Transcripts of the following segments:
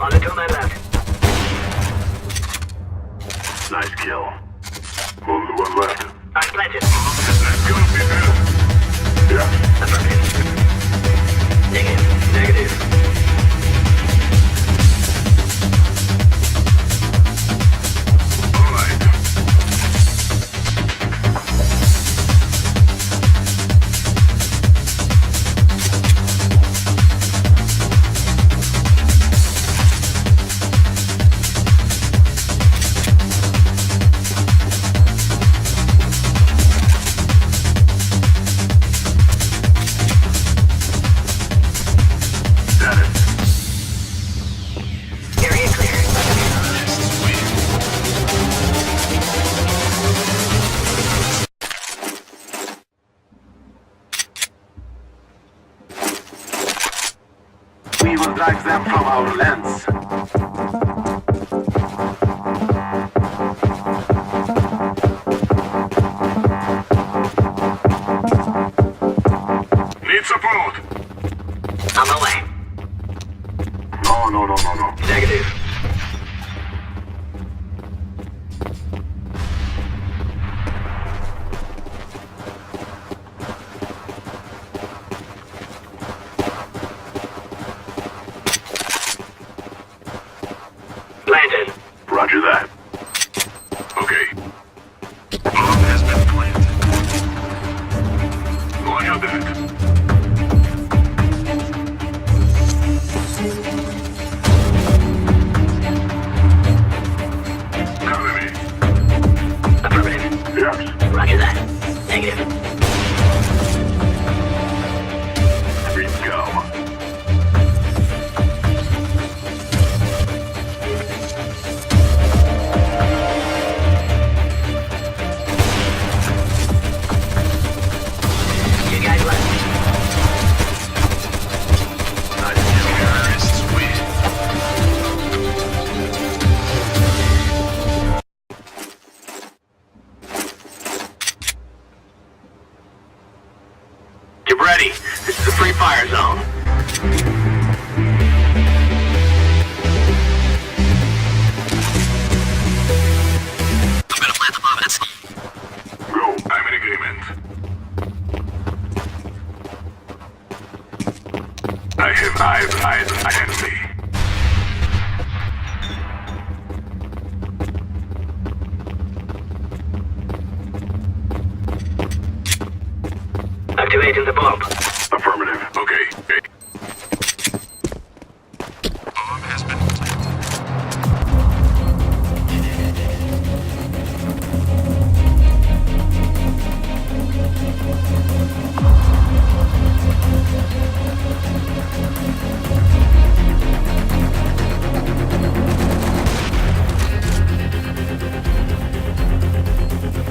Only two men left. Nice kill. Only one left. I'm planted. Let's go, people. Yeah. Affirmative. Negative. Negative. All right. Area clear. We will drive them from our lands. Need support. On the way. No. Negative. Planted. Roger that. Okay. Bomb has been planted. Roger that. Cover me. Affirmative. Yes. Roger that. Negative. We go. You guys left. Terrorists win. Get ready. This is a free fire zone. I'm gonna plant the momments. Go. I'm in agreement. I have eyes on enemy. Activating the bomb. Affirmative. Okay. Bomb has been planted.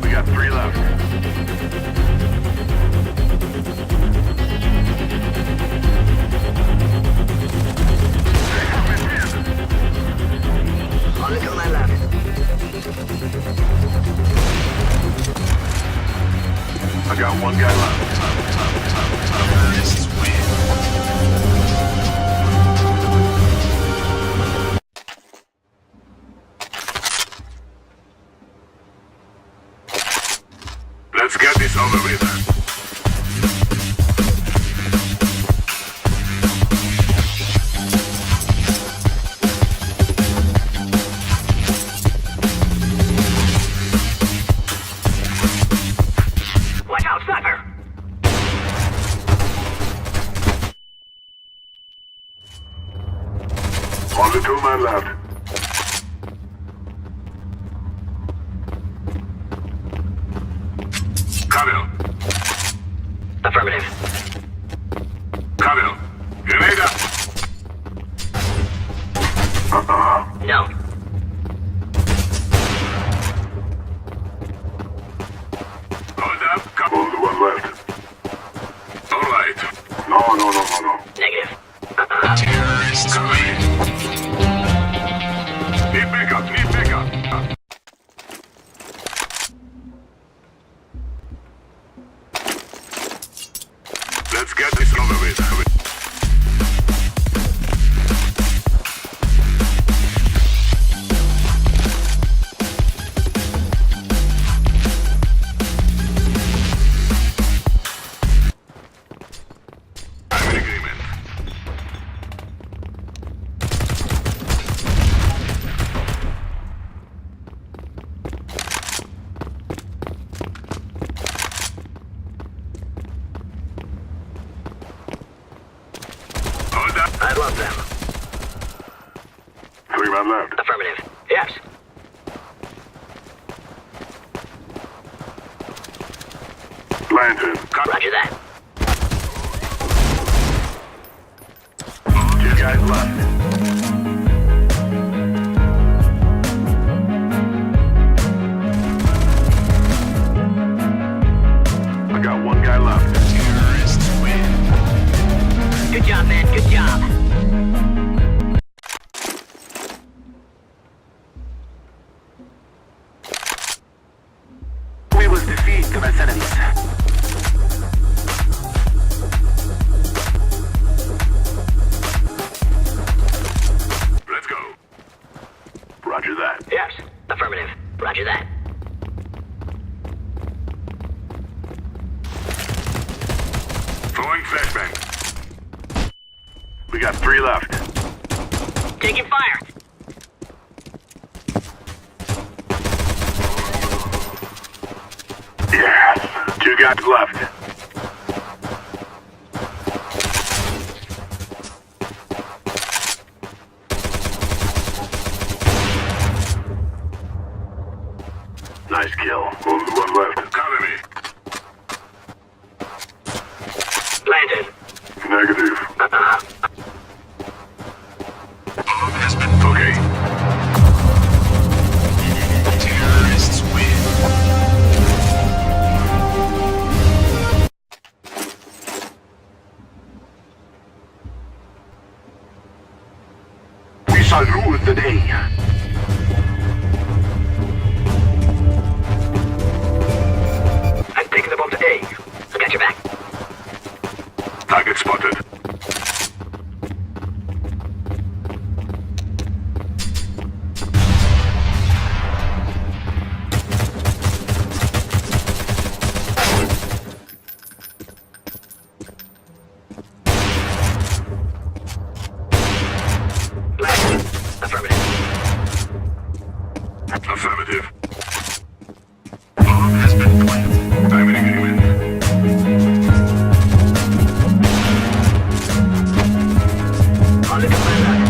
We got 3 left. Only two men left. I got one guy left. Terrorists win. Let's get this over with. Watch out, sniper! Only 2 men left. Kamil. Affirmative. Kamil. Grenade up. No. Hold up. Come on, the one left. All right. No. Negative. Terrorists win. Need backup. Let's get this over with. of them. 3 men left. Affirmative. Yes. Planted. Roger that. 2 guys left. I got 1 guy left. Terrorists win. Good job, man. Good job. We will defeat the mercenaries. Let's go. Roger that. Yes. Affirmative. Roger that. Throwing flashbang. We got 3 left. Taking fire. Yes. 2 guys left. Nice kill. Only 1 left. Cover me. Planted. Negative. Okay. Terrorists win. We shall rule the day. I'm taking the bomb to A. I got your back. Target spotted. Planted. Affirmative. Affirmative. Bomb has been planted. I'm in agreement. On the commander.